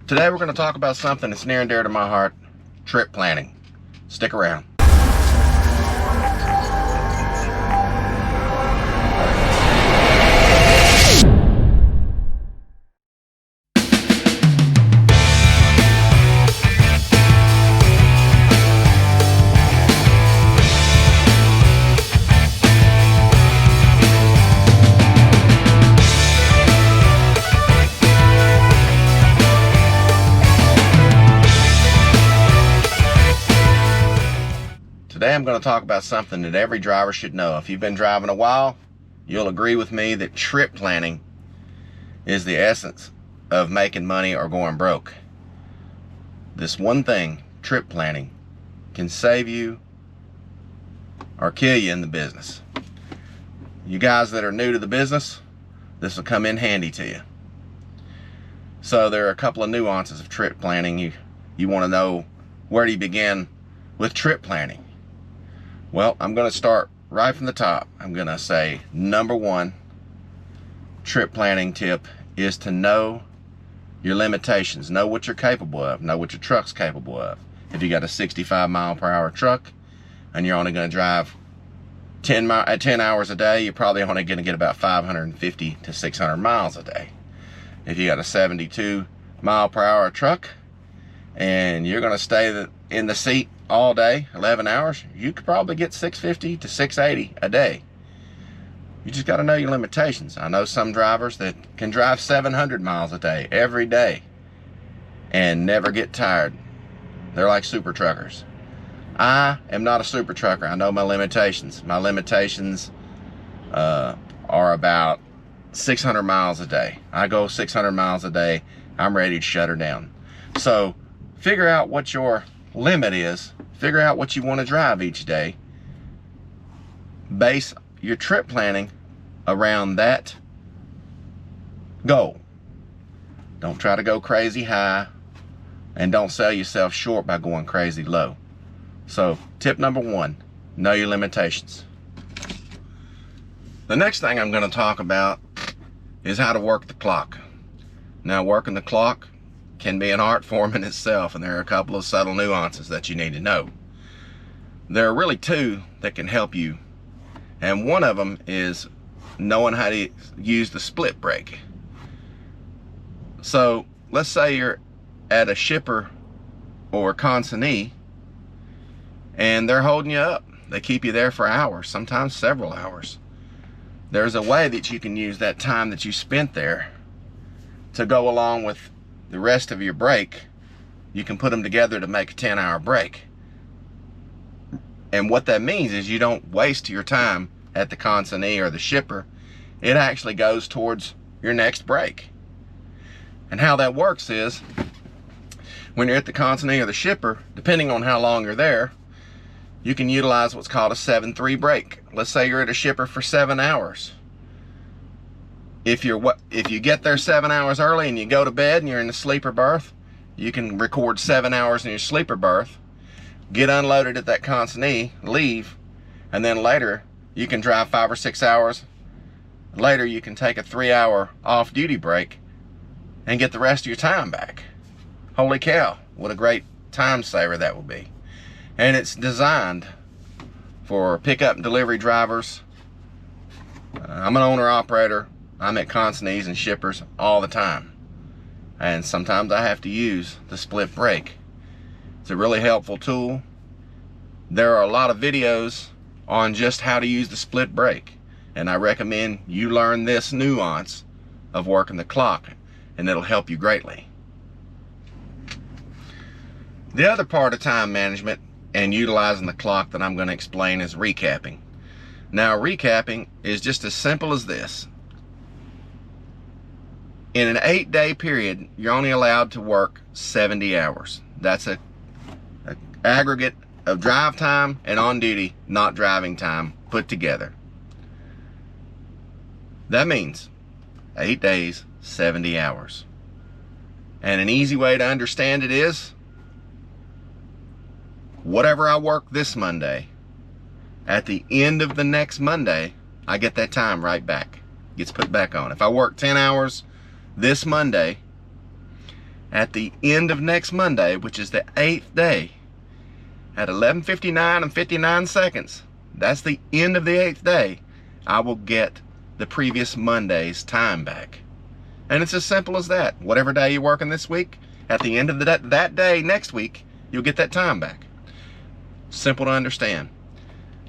Today we're going to talk about something that's near and dear to my heart, trip planning. Stick around. Today I'm going to talk about something that every driver should know. If you've been driving a while, you'll agree with me that trip planning is the essence of making money or going broke. This one thing, trip planning, can save you or kill you in the business. You guys that are new to the business, this will come in handy to you. So there are a couple of nuances of trip planning. You want to know, where do you begin with trip planning? Well, I'm going to start right from the top. I'm going to say number one trip planning tip is to know your limitations. Know what you're capable of. Know what your truck's capable of. If you got a 65 mile per hour truck and you're only going to drive 10 hours a day, you're probably only going to get about 550 to 600 miles a day. If you got a 72 mile per hour truck and you're going to stay in the seat all day, 11 hours, you could probably get 650 to 680 a day. You just got to know your limitations. I know some drivers that can drive 700 miles a day every day and never get tired. They're like super truckers. I am not a super trucker. I know my limitations. My limitations are about 600 miles a day. I go 600 miles a day, I'm ready to shut her down. So figure out what your limit is. Figure out what you want to drive each day. Base your trip planning around that goal. Don't try to go crazy high, and don't sell yourself short by going crazy low. So tip number one, know your limitations. The next thing I'm going to talk about is how to work the clock. Now, working the clock can be an art form in itself, and there are a couple of subtle nuances that you need to know. There are really two that can help you, and one of them is knowing how to use the split brake. So let's say you're at a shipper or consignee and they're holding you up. They keep you there for hours, sometimes several hours. There's a way that you can use that time that you spent there to go along with the rest of your break. You can put them together to make a 10-hour break. And what that means is you don't waste your time at the consignee or the shipper. It actually goes towards your next break. And how that works is, when you're at the consignee or the shipper, depending on how long you're there, you can utilize what's called a 7-3 break. Let's say you're at a shipper for 7 hours. If you get there 7 hours early and you go to bed and you're in the sleeper berth, you can record 7 hours in your sleeper berth, get unloaded at that consignee, leave, and then later you can drive 5 or 6 hours. Later you can take a 3-hour off-duty break and get the rest of your time back. Holy cow, what a great time saver that will be. And it's designed for pickup and delivery drivers. I'm an owner-operator. I'm at consignees and shippers all the time, and sometimes I have to use the split brake. It's a really helpful tool. There are a lot of videos on just how to use the split brake, and I recommend you learn this nuance of working the clock, and it'll help you greatly. The other part of time management and utilizing the clock that I'm going to explain is recapping. Now, recapping is just as simple as this. In an 8-day period, you're only allowed to work 70 hours. That's an aggregate of drive time and on duty, not driving time, put together. That means 8 days, 70 hours. And an easy way to understand it is, whatever I work this Monday, at the end of the next Monday, I get that time right back. Gets put back on. If I work 10 hours this Monday at the end of next Monday, which is the 8th day, at 11:59 and 59 seconds, that's the end of the 8th day, I will get the previous Monday's time back. And it's as simple as that. Whatever day you're working this week, at the end of that day next week, you'll get that time back. Simple to understand.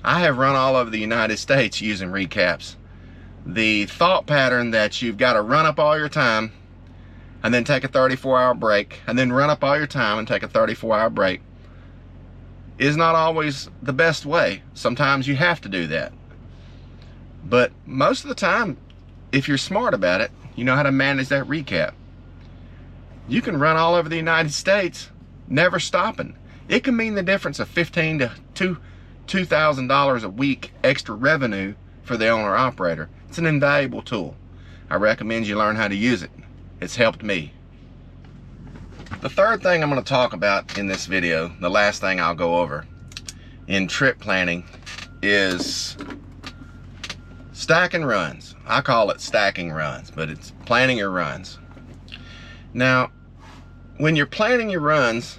I have run all over the United States using recaps. The thought pattern that you've got to run up all your time and then take a 34-hour break, and then run up all your time and take a 34-hour break, is not always the best way. Sometimes you have to do that. But most of the time, if you're smart about it, you know how to manage that recap. You can run all over the United States, never stopping. It can mean the difference of $1,500 to $2,000 a week extra revenue for the owner-operator. It's an invaluable tool. I recommend you learn how to use it. It's helped me. The third thing I'm going to talk about in this video, the last thing I'll go over in trip planning, is stacking runs. I call it stacking runs, but it's planning your runs. Now, when you're planning your runs,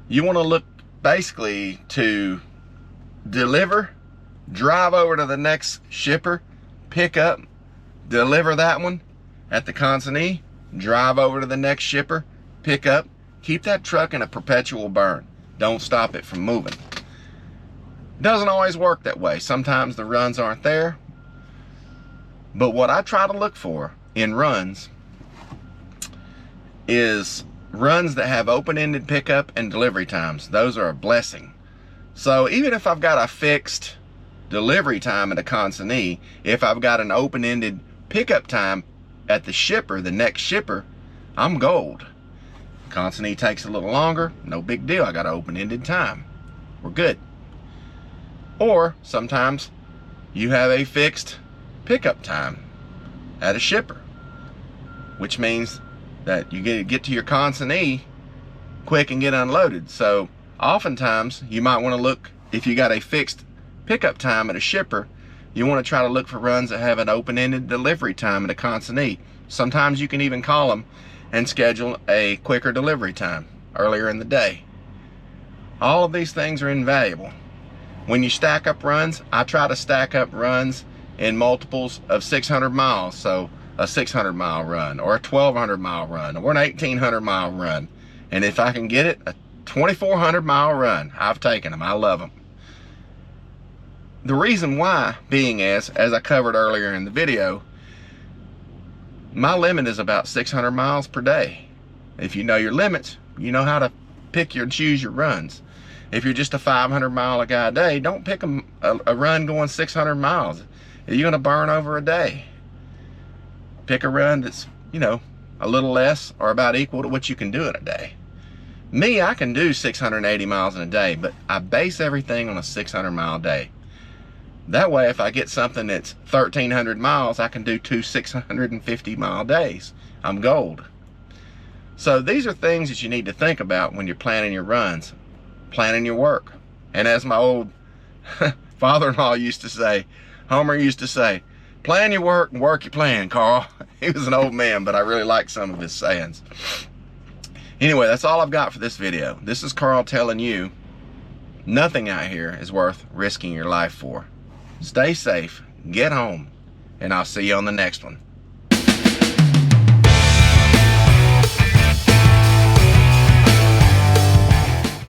you want to look basically to deliver, drive over to the next shipper, pick up, deliver that one at the consignee, drive over to the next shipper, pick up. Keep that truck in a perpetual burn. Don't stop it from moving. Doesn't always work that way. Sometimes the runs aren't there. But what I try to look for in runs is runs that have open-ended pickup and delivery times. Those are a blessing. So even if I've got a fixed delivery time at a consignee, if I've got an open-ended pickup time at the shipper, the next shipper, I'm gold. Consignee takes a little longer, no big deal. I got an open-ended time. We're good. Or sometimes you have a fixed pickup time at a shipper, which means that you get to your consignee quick and get unloaded. So oftentimes you might want to look, if you got a fixed pickup time at a shipper, you want to try to look for runs that have an open-ended delivery time at a consignee. Sometimes you can even call them and schedule a quicker delivery time earlier in the day. All of these things are invaluable. When you stack up runs, I try to stack up runs in multiples of 600 miles. So a 600-mile run, or a 1,200-mile run, or an 1,800-mile run. And if I can get it, a 2,400-mile run, I've taken them. I love them. The reason why being as I covered earlier in the video, my limit is about 600 miles per day. If you know your limits, you know how to pick your choose your runs. If you're just a 500-mile a guy a day, don't pick a run going 600 miles. You're going to burn over a day. Pick a run that's, you know, a little less or about equal to what you can do in a day. Me, I can do 680 miles in a day, but I base everything on a 600-mile day. That way, if I get something that's 1,300 miles, I can do 2 650-mile days. I'm gold. So these are things that you need to think about when you're planning your runs, planning your work. And as my old father-in-law used to say, Homer used to say, plan your work and work your plan, Carl. He was an old man, but I really like some of his sayings. Anyway, that's all I've got for this video. This is Carl telling you, nothing out here is worth risking your life for. Stay safe, get home, and I'll see you on the next one.